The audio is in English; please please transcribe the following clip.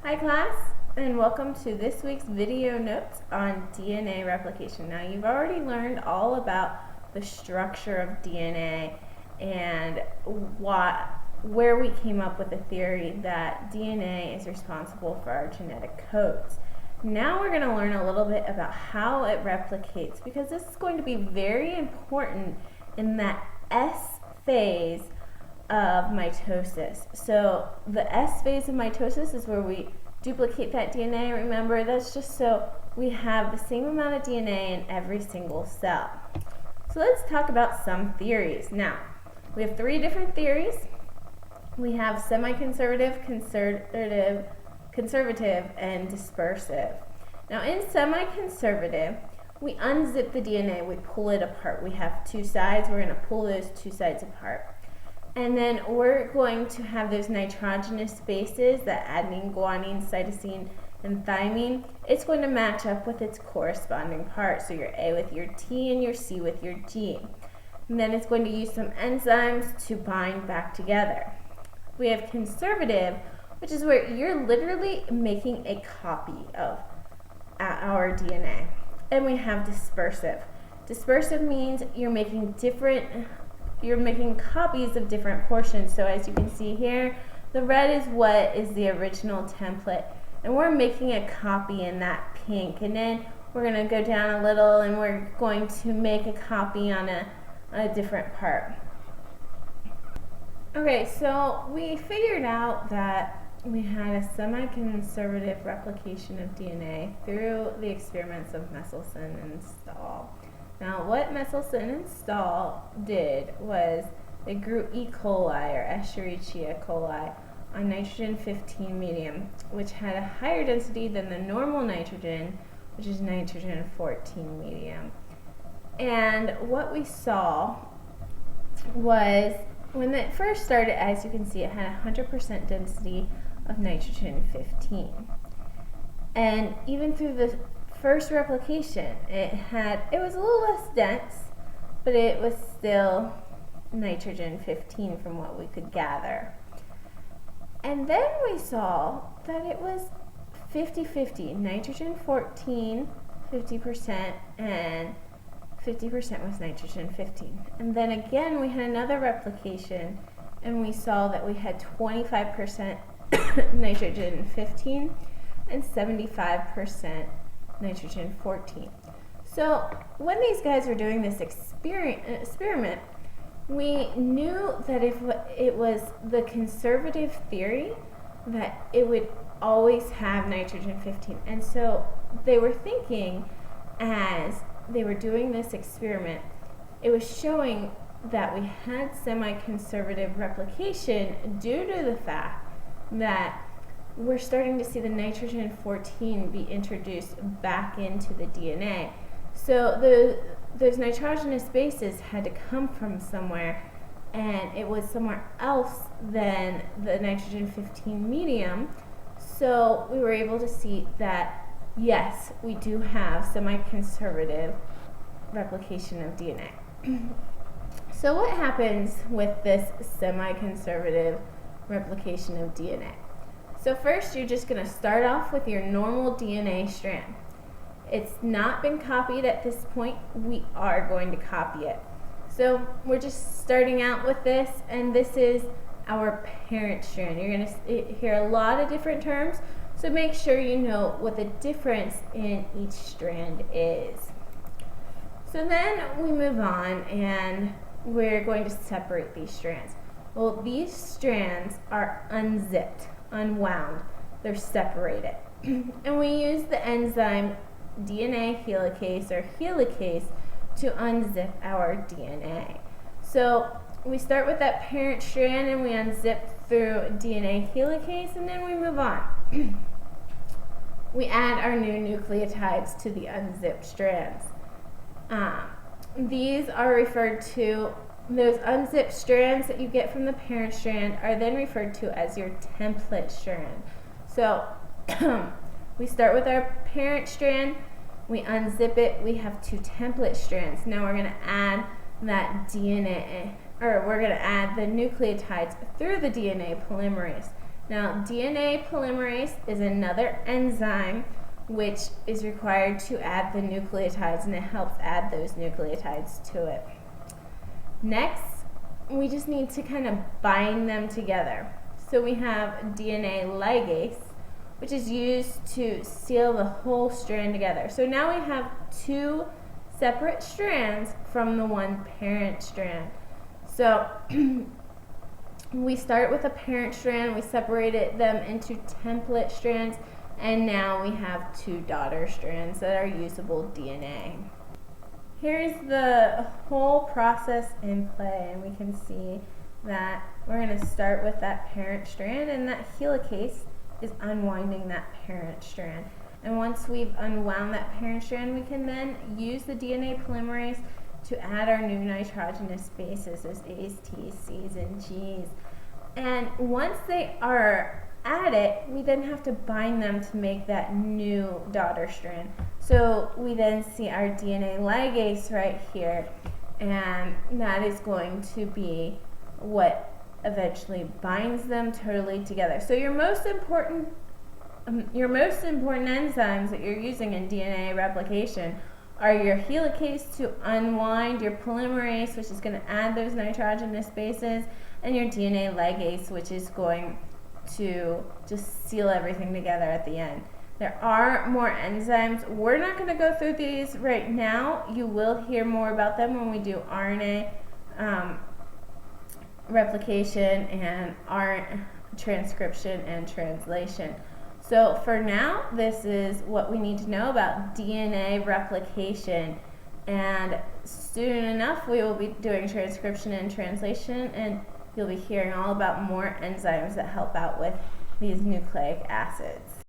Hi class, and welcome to this week's video notes on DNA replication. Now you've already learned all about the structure of DNA and where we came up with the theory that DNA is responsible for our genetic codes. Now we're going to learn a little bit about how it replicates, because this is going to be very important in that S phase of mitosis. So the S phase of mitosis is where we duplicate that DNA. Remember, that's just so we have the same amount of DNA in every single cell. So let's talk about some theories. Now, we have three different theories. We have semi-conservative, conservative, and dispersive. Now, in semi-conservative, we unzip the DNA, we pull it apart. We have two sides, we're going to pull those two sides apart. And then we're going to have those nitrogenous bases, that adenine, guanine, cytosine, and thymine. It's going to match up with its corresponding part. So your A with your T and your C with your G. And then it's going to use some enzymes to bind back together. We have conservative, which is where you're literally making a copy of our DNA. And we have dispersive. Dispersive means you're making copies of different portions. So as you can see here, the red is what is the original template, and we're making a copy in that pink, and then we're going to go down a little and we're going to make a copy on a different part. Okay, so we figured out that we had a semi-conservative replication of DNA through the experiments of Messelson and Stahl. Now, what Messelson and Stahl did was they grew E. coli, or Escherichia coli, on nitrogen-15 medium, which had a higher density than the normal nitrogen, which is nitrogen-14 medium. And what we saw was, when it first started, as you can see, it had 100% density of nitrogen-15. And even through the first replication, it was a little less dense, but it was still nitrogen-15 from what we could gather. And then we saw that it was 50-50, nitrogen-14, 50%, and 50% was nitrogen-15. And then again, we had another replication, and we saw that we had 25% nitrogen-15 and 75% nitrogen-14. So when these guys were doing this experiment, we knew that if it was the conservative theory, that it would always have nitrogen-15. And so they were thinking, as they were doing this experiment, it was showing that we had semi-conservative replication due to the fact that we're starting to see the nitrogen-14 be introduced back into the DNA. So those nitrogenous bases had to come from somewhere, and it was somewhere else than the nitrogen-15 medium. So we were able to see that, yes, we do have semi-conservative replication of DNA. So what happens with this semi-conservative replication of DNA? So first, you're just going to start off with your normal DNA strand. It's not been copied at this point. We are going to copy it. So we're just starting out with this, and this is our parent strand. You're going to hear a lot of different terms, so make sure you know what the difference in each strand is. So then we move on, and we're going to separate these strands. Well, these strands are unzipped, unwound. They're separated. And we use the enzyme DNA helicase or helicase to unzip our DNA. So we start with that parent strand and we unzip through DNA helicase, and then we move on. We add our new nucleotides to the unzipped strands. These are referred to, those unzipped strands that you get from the parent strand are then referred to as your template strand. So we start with our parent strand, we unzip it, we have two template strands. Now we're going to add that DNA, or we're going to add the nucleotides through the DNA polymerase. Now, DNA polymerase is another enzyme which is required to add the nucleotides, and it helps add those nucleotides to it. Next, we just need to kind of bind them together. So we have DNA ligase, which is used to seal the whole strand together. So now we have two separate strands from the one parent strand. So we start with a parent strand, we separated them into template strands, and now we have two daughter strands that are usable DNA. Here's the whole process in play, and we can see that we're going to start with that parent strand, and that helicase is unwinding that parent strand. And once we've unwound that parent strand, we can then use the DNA polymerase to add our new nitrogenous bases, those A's, T's, C's, and G's. And once they are added, we then have to bind them to make that new daughter strand. So we then see our DNA ligase right here, and that is going to be what eventually binds them totally together. So your most important enzymes that you're using in DNA replication are your helicase to unwind, your polymerase, which is going to add those nitrogenous bases, and your DNA ligase, which is going to just seal everything together at the end. There are more enzymes. We're not going to go through these right now. You will hear more about them when we do RNA replication and transcription and translation. So for now, this is what we need to know about DNA replication. And soon enough, we will be doing transcription and translation, and you'll be hearing all about more enzymes that help out with these nucleic acids.